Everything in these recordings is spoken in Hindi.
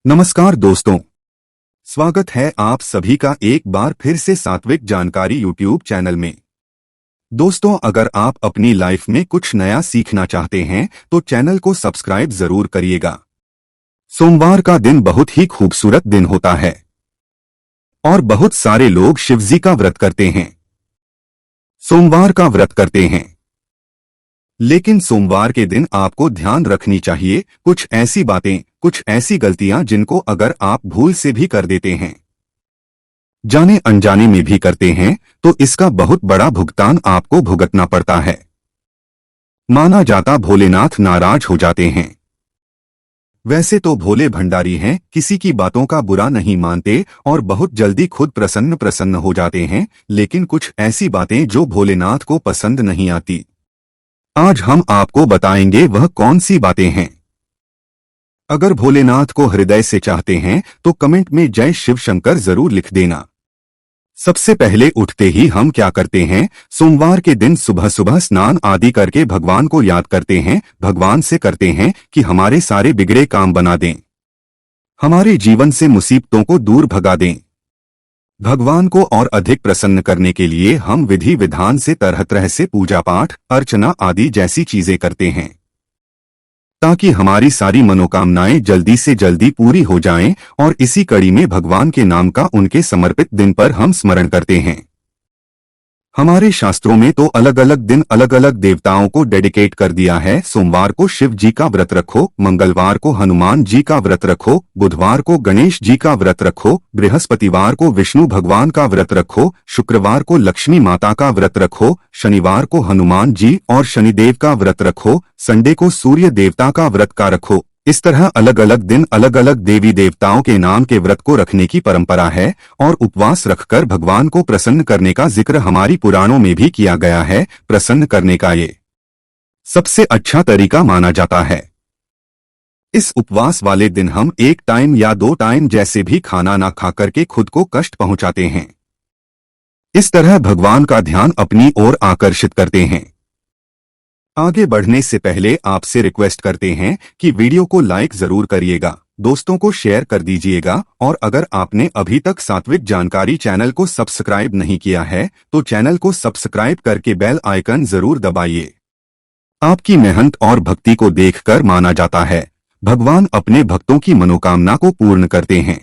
नमस्कार दोस्तों, स्वागत है आप सभी का एक बार फिर से सात्विक जानकारी यूट्यूब चैनल में। दोस्तों, अगर आप अपनी लाइफ में कुछ नया सीखना चाहते हैं तो चैनल को सब्सक्राइब जरूर करिएगा। सोमवार का दिन बहुत ही खूबसूरत दिन होता है और बहुत सारे लोग शिवजी का व्रत करते हैं, सोमवार का व्रत करते हैं। लेकिन सोमवार के दिन आपको ध्यान रखनी चाहिए कुछ ऐसी बातें, कुछ ऐसी गलतियां जिनको अगर आप भूल से भी कर देते हैं, जाने अनजाने में भी करते हैं, तो इसका बहुत बड़ा भुगतान आपको भुगतना पड़ता है। माना जाता भोलेनाथ नाराज हो जाते हैं। वैसे तो भोले भंडारी हैं, किसी की बातों का बुरा नहीं मानते और बहुत जल्दी खुद प्रसन्न प्रसन्न हो जाते हैं, लेकिन कुछ ऐसी बातें जो भोलेनाथ को पसंद नहीं आती। आज हम आपको बताएंगे वह कौन सी बातें हैं। अगर भोलेनाथ को हृदय से चाहते हैं तो कमेंट में जय शिव शंकर जरूर लिख देना। सबसे पहले उठते ही हम क्या करते हैं, सोमवार के दिन सुबह सुबह स्नान आदि करके भगवान को याद करते हैं, भगवान से करते हैं कि हमारे सारे बिगड़े काम बना दें, हमारे जीवन से मुसीबतों को दूर भगा दें। भगवान को और अधिक प्रसन्न करने के लिए हम विधि विधान से तरह तरह से पूजा पाठ, अर्चना आदि जैसी चीजें करते हैं, ताकि हमारी सारी मनोकामनाएं जल्दी से जल्दी पूरी हो जाएं। और इसी कड़ी में भगवान के नाम का उनके समर्पित दिन पर हम स्मरण करते हैं। हमारे शास्त्रों में तो अलग अलग दिन अलग अलग देवताओं को डेडिकेट कर दिया है। सोमवार को शिव जी का व्रत रखो, मंगलवार को हनुमान जी का व्रत रखो, बुधवार को गणेश जी का व्रत रखो, बृहस्पतिवार को विष्णु भगवान का व्रत रखो, शुक्रवार को लक्ष्मी माता का व्रत रखो, शनिवार को हनुमान जी और शनिदेव का व्रत रखो, संडे को सूर्य देवता का व्रत का रखो। इस तरह अलग अलग दिन अलग अलग देवी देवताओं के नाम के व्रत को रखने की परंपरा है और उपवास रखकर भगवान को प्रसन्न करने का जिक्र हमारी पुराणों में भी किया गया है। प्रसन्न करने का ये सबसे अच्छा तरीका माना जाता है। इस उपवास वाले दिन हम एक टाइम या 2 टाइम जैसे भी खाना ना खाकर के खुद को कष्ट पहुंचाते हैं। इस तरह भगवान का ध्यान अपनी ओर आकर्षित करते हैं। आगे बढ़ने से पहले आपसे रिक्वेस्ट करते हैं कि वीडियो को लाइक जरूर करिएगा, दोस्तों को शेयर कर दीजिएगा और अगर आपने अभी तक सात्विक जानकारी चैनल को सब्सक्राइब नहीं किया है तो चैनल को सब्सक्राइब करके बेल आइकन जरूर दबाइए। आपकी मेहनत और भक्ति को देखकर माना जाता है भगवान अपने भक्तों की मनोकामना को पूर्ण करते हैं।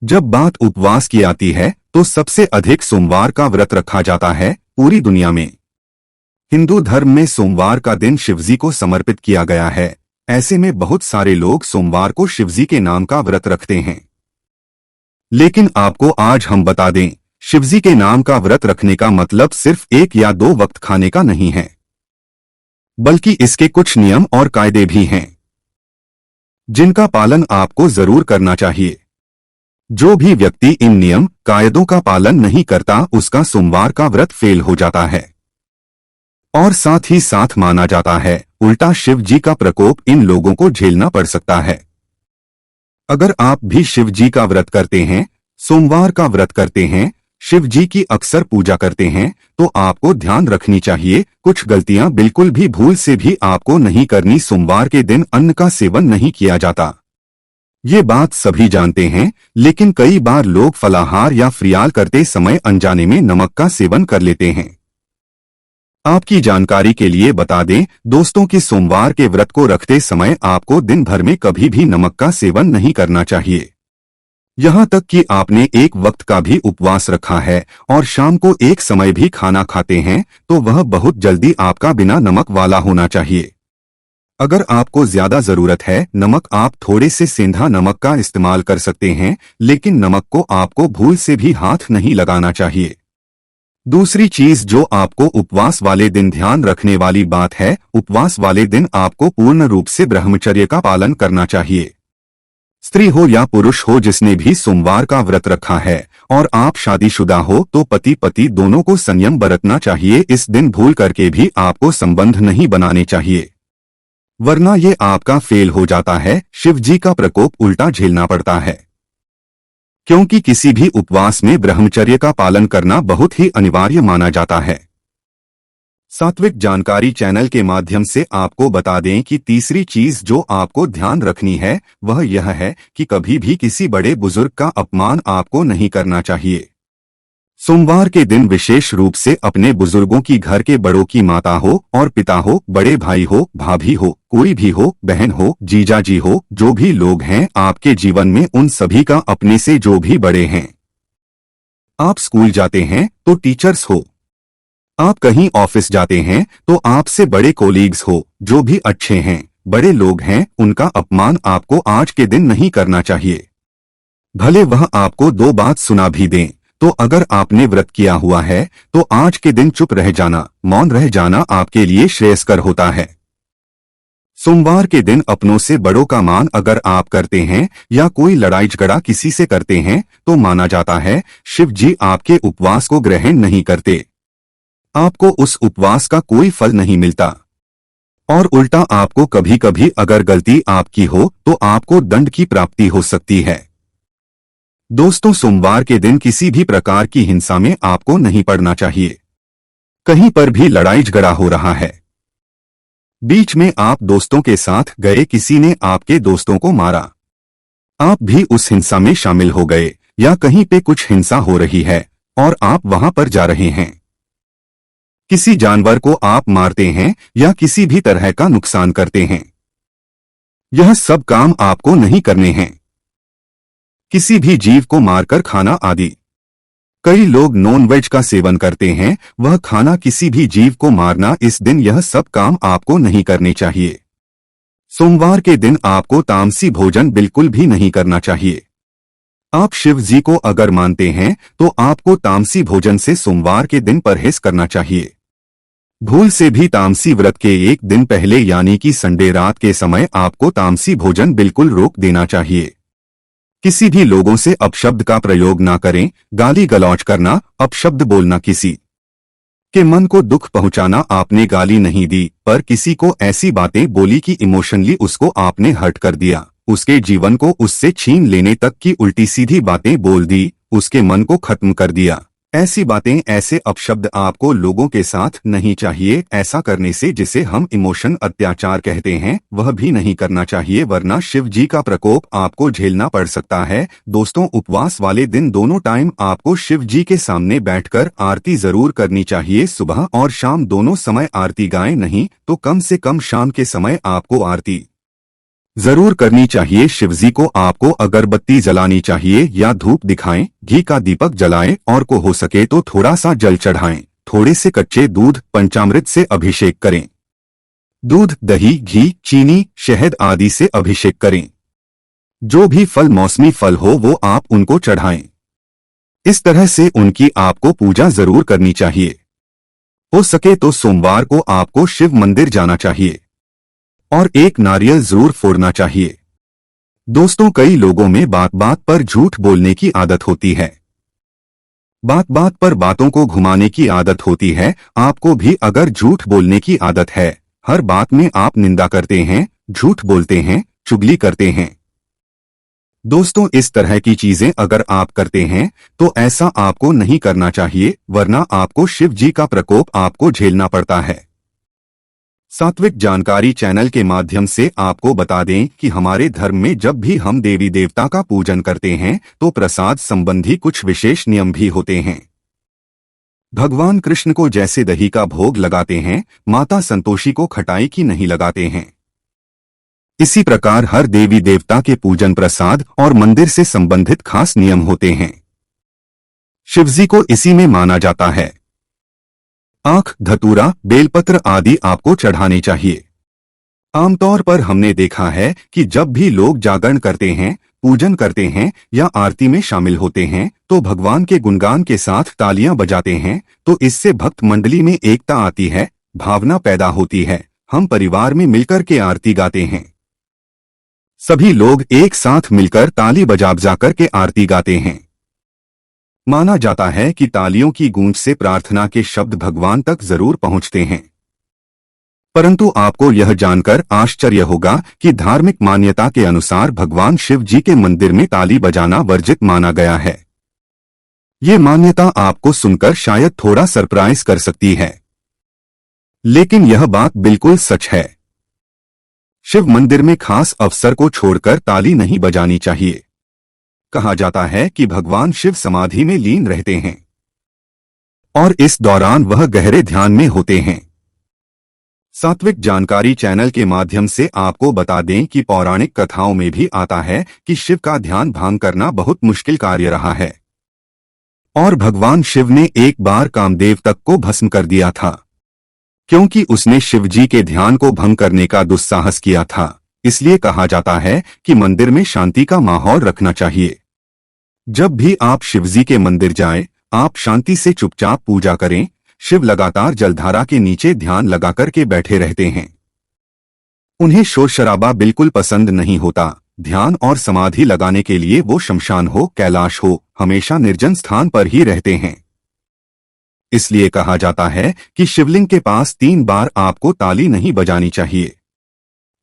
जब बात उपवास की आती है तो सबसे अधिक सोमवार का व्रत रखा जाता है पूरी दुनिया में। हिंदू धर्म में सोमवार का दिन शिवजी को समर्पित किया गया है। ऐसे में बहुत सारे लोग सोमवार को शिवजी के नाम का व्रत रखते हैं। लेकिन आपको आज हम बता दें, शिवजी के नाम का व्रत रखने का मतलब सिर्फ 1 या 2 वक्त खाने का नहीं है, बल्कि इसके कुछ नियम और कायदे भी हैं, जिनका पालन आपको जरूर करना चाहिए। जो भी व्यक्ति इन नियम कायदों का पालन नहीं करता उसका सोमवार का व्रत फेल हो जाता है और साथ ही साथ माना जाता है उल्टा शिव जी का प्रकोप इन लोगों को झेलना पड़ सकता है। अगर आप भी शिव जी का व्रत करते हैं, सोमवार का व्रत करते हैं, शिव जी की अक्सर पूजा करते हैं, तो आपको ध्यान रखनी चाहिए कुछ गलतियां बिल्कुल भी भूल से भी आपको नहीं करनी। सोमवार के दिन अन्न का सेवन नहीं किया जाता, ये बात सभी जानते हैं, लेकिन कई बार लोग फलाहार या फ्रियाल करते समय अनजाने में नमक का सेवन कर लेते हैं। आपकी जानकारी के लिए बता दें दोस्तों कि सोमवार के व्रत को रखते समय आपको दिन भर में कभी भी नमक का सेवन नहीं करना चाहिए। यहां तक कि आपने एक वक्त का भी उपवास रखा है और शाम को एक समय भी खाना खाते हैं तो वह बहुत जल्दी आपका बिना नमक वाला होना चाहिए। अगर आपको ज्यादा जरूरत है नमक, आप थोड़े से सेंधा नमक का इस्तेमाल कर सकते हैं, लेकिन नमक को आपको भूल से भी हाथ नहीं लगाना चाहिए। दूसरी चीज जो आपको उपवास वाले दिन ध्यान रखने वाली बात है, उपवास वाले दिन आपको पूर्ण रूप से ब्रह्मचर्य का पालन करना चाहिए। स्त्री हो या पुरुष हो, जिसने भी सोमवार का व्रत रखा है और आप शादीशुदा हो तो पति पत्नी दोनों को संयम बरतना चाहिए। इस दिन भूल करके भी आपको संबंध नहीं बनाने चाहिए, वरना ये आपका फेल हो जाता है। शिव जी का प्रकोप उल्टा झेलना पड़ता है, क्योंकि किसी भी उपवास में ब्रह्मचर्य का पालन करना बहुत ही अनिवार्य माना जाता है। सात्विक जानकारी चैनल के माध्यम से आपको बता दें कि तीसरी चीज जो आपको ध्यान रखनी है वह यह है कि कभी भी किसी बड़े बुजुर्ग का अपमान आपको नहीं करना चाहिए। सोमवार के दिन विशेष रूप से अपने बुजुर्गों की, घर के बड़ों की, माता हो और पिता हो, बड़े भाई हो, भाभी हो, कोई भी हो, बहन हो, जीजा जी हो, जो भी लोग हैं आपके जीवन में, उन सभी का अपने से जो भी बड़े हैं। आप स्कूल जाते हैं तो टीचर्स हो, आप कहीं ऑफिस जाते हैं तो आपसे बड़े कोलीग्स हो, जो भी अच्छे हैं, बड़े लोग हैं, उनका अपमान आपको आज के दिन नहीं करना चाहिए। भले वह आपको दो बात सुना भी दें, तो अगर आपने व्रत किया हुआ है तो आज के दिन चुप रह जाना, मौन रह जाना आपके लिए श्रेयस्कर होता है। सोमवार के दिन अपनों से बड़ों का मान अगर आप करते हैं या कोई लड़ाई झगड़ा किसी से करते हैं तो माना जाता है शिव जी आपके उपवास को ग्रहण नहीं करते, आपको उस उपवास का कोई फल नहीं मिलता, और उल्टा आपको कभी कभी अगर गलती आपकी हो तो आपको दंड की प्राप्ति हो सकती है। दोस्तों, सोमवार के दिन किसी भी प्रकार की हिंसा में आपको नहीं पड़ना चाहिए। कहीं पर भी लड़ाई झगड़ा हो रहा है, बीच में आप दोस्तों के साथ गए, किसी ने आपके दोस्तों को मारा, आप भी उस हिंसा में शामिल हो गए, या कहीं पे कुछ हिंसा हो रही है और आप वहां पर जा रहे हैं, किसी जानवर को आप मारते हैं या किसी भी तरह का नुकसान करते हैं, यह सब काम आपको नहीं करने हैं। किसी भी जीव को मारकर खाना आदि, कई लोग नॉन वेज का सेवन करते हैं, वह खाना, किसी भी जीव को मारना, इस दिन यह सब काम आपको नहीं करने चाहिए। सोमवार के दिन आपको तामसी भोजन बिल्कुल भी नहीं करना चाहिए। आप शिव जी को अगर मानते हैं तो आपको तामसी भोजन से सोमवार के दिन परहेज करना चाहिए। भूल से भी तामसी व्रत के एक दिन पहले यानी कि संडे रात के समय आपको तामसी भोजन बिल्कुल रोक देना चाहिए। किसी भी लोगों से अपशब्द का प्रयोग ना करें, गाली गलौज करना, अपशब्द बोलना, किसी के मन को दुख पहुंचाना। आपने गाली नहीं दी पर किसी को ऐसी बातें बोली कि इमोशनली उसको आपने हर्ट कर दिया, उसके जीवन को उससे छीन लेने तक की उल्टी सीधी बातें बोल दी, उसके मन को खत्म कर दिया। ऐसी बातें, ऐसे अपशब्द आपको लोगों के साथ नहीं चाहिए। ऐसा करने से जिसे हम इमोशन अत्याचार कहते हैं वह भी नहीं करना चाहिए, वरना शिव जी का प्रकोप आपको झेलना पड़ सकता है। दोस्तों, उपवास वाले दिन दोनों टाइम आपको शिव जी के सामने बैठकर आरती जरूर करनी चाहिए। सुबह और शाम दोनों समय आरती गाएं, नहीं तो कम से कम शाम के समय आपको आरती जरूर करनी चाहिए। शिवजी को आपको अगरबत्ती जलानी चाहिए या धूप दिखाएं, घी का दीपक जलाएं और को हो सके तो थोड़ा सा जल चढ़ाएं। थोड़े से कच्चे दूध, पंचामृत से अभिषेक करें। दूध, दही, घी, चीनी, शहद आदि से अभिषेक करें। जो भी फल, मौसमी फल हो वो आप उनको चढ़ाएं। इस तरह से उनकी आपको पूजा जरूर करनी चाहिए। हो सके तो सोमवार को आपको शिव मंदिर जाना चाहिए और एक नारियल जरूर फोड़ना चाहिए। दोस्तों, कई लोगों में बात बात पर झूठ बोलने की आदत होती है, बात बात पर बातों को घुमाने की आदत होती है। आपको भी अगर झूठ बोलने की आदत है, हर बात में आप निंदा करते हैं, झूठ बोलते हैं, चुगली करते हैं, दोस्तों इस तरह की चीजें अगर आप करते हैं तो ऐसा आपको नहीं करना चाहिए, वरना आपको शिव जी का प्रकोप आपको झेलना पड़ता है। सात्विक जानकारी चैनल के माध्यम से आपको बता दें कि हमारे धर्म में जब भी हम देवी देवता का पूजन करते हैं तो प्रसाद संबंधी कुछ विशेष नियम भी होते हैं। भगवान कृष्ण को जैसे दही का भोग लगाते हैं, माता संतोषी को खटाई की नहीं लगाते हैं। इसी प्रकार हर देवी देवता के पूजन, प्रसाद और मंदिर से संबंधित खास नियम होते हैं। शिवजी को इसी में माना जाता है। आंख, धतूरा, बेलपत्र आदि आपको चढ़ाने चाहिए। आमतौर पर हमने देखा है कि जब भी लोग जागरण करते हैं, पूजन करते हैं या आरती में शामिल होते हैं तो भगवान के गुणगान के साथ तालियां बजाते हैं, तो इससे भक्त मंडली में एकता आती है, भावना पैदा होती है। हम परिवार में मिलकर के आरती गाते हैं, सभी लोग एक साथ मिलकर ताली बजा कर के आरती गाते हैं। माना जाता है कि तालियों की गूंज से प्रार्थना के शब्द भगवान तक जरूर पहुंचते हैं। परंतु आपको यह जानकर आश्चर्य होगा कि धार्मिक मान्यता के अनुसार भगवान शिव जी के मंदिर में ताली बजाना वर्जित माना गया है। ये मान्यता आपको सुनकर शायद थोड़ा सरप्राइज कर सकती है। लेकिन यह बात बिल्कुल सच है। शिव मंदिर में खास अवसर को छोड़कर ताली नहीं बजानी चाहिए। कहा जाता है कि भगवान शिव समाधि में लीन रहते हैं और इस दौरान वह गहरे ध्यान में होते हैं। सात्विक जानकारी चैनल के माध्यम से आपको बता दें कि पौराणिक कथाओं में भी आता है कि शिव का ध्यान भंग करना बहुत मुश्किल कार्य रहा है और भगवान शिव ने एक बार कामदेव तक को भस्म कर दिया था, क्योंकि उसने शिव जी के ध्यान को भंग करने का दुस्साहस किया था। इसलिए कहा जाता है कि मंदिर में शांति का माहौल रखना चाहिए। जब भी आप शिवजी के मंदिर जाएं, आप शांति से चुपचाप पूजा करें। शिव लगातार जलधारा के नीचे ध्यान लगाकर के बैठे रहते हैं। उन्हें शोर शराबा बिल्कुल पसंद नहीं होता। ध्यान और समाधि लगाने के लिए वो शमशान हो, कैलाश हो, हमेशा निर्जन स्थान पर ही रहते हैं। इसलिए कहा जाता है कि शिवलिंग के पास 3 बार आपको ताली नहीं बजानी चाहिए।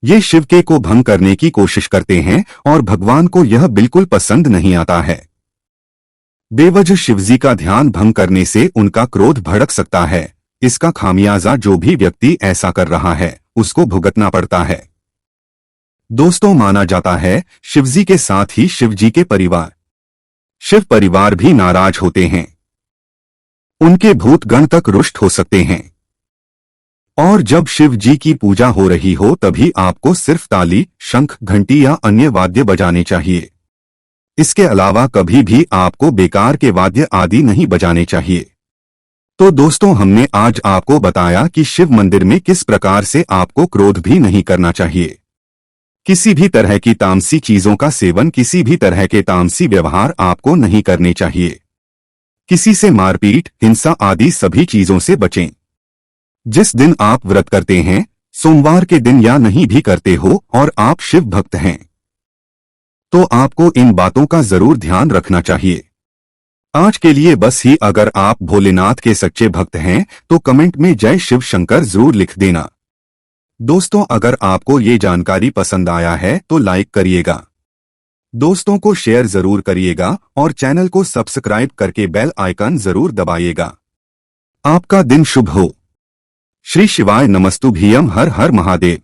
ये शिव के को भंग करने की कोशिश करते हैं और भगवान को यह बिल्कुल पसंद नहीं आता है। बेवजह शिवजी का ध्यान भंग करने से उनका क्रोध भड़क सकता है। इसका खामियाजा जो भी व्यक्ति ऐसा कर रहा है उसको भुगतना पड़ता है। दोस्तों, माना जाता है शिवजी के साथ ही शिवजी के परिवार, शिव परिवार भी नाराज होते हैं। उनके भूतगण तक रुष्ट हो सकते हैं। और जब शिव जी की पूजा हो रही हो तभी आपको सिर्फ ताली, शंख, घंटी या अन्य वाद्य बजाने चाहिए। इसके अलावा कभी भी आपको बेकार के वाद्य आदि नहीं बजाने चाहिए। तो दोस्तों, हमने आज आपको बताया कि शिव मंदिर में किस प्रकार से आपको क्रोध भी नहीं करना चाहिए। किसी भी तरह की तामसी चीजों का सेवन, किसी भी तरह के तामसी व्यवहार आपको नहीं करने चाहिए। किसी से मारपीट, हिंसा आदि सभी चीजों से बचें। जिस दिन आप व्रत करते हैं, सोमवार के दिन या नहीं भी करते हो और आप शिव भक्त हैं, तो आपको इन बातों का जरूर ध्यान रखना चाहिए। आज के लिए बस ही। अगर आप भोलेनाथ के सच्चे भक्त हैं तो कमेंट में जय शिव शंकर जरूर लिख देना। दोस्तों, अगर आपको ये जानकारी पसंद आया है तो लाइक करिएगा, दोस्तों को शेयर जरूर करिएगा और चैनल को सब्सक्राइब करके बेल आइकन जरूर दबाइएगा। आपका दिन शुभ हो। श्री शिवाय नमस्तुभ्यम। हर हर महादेव।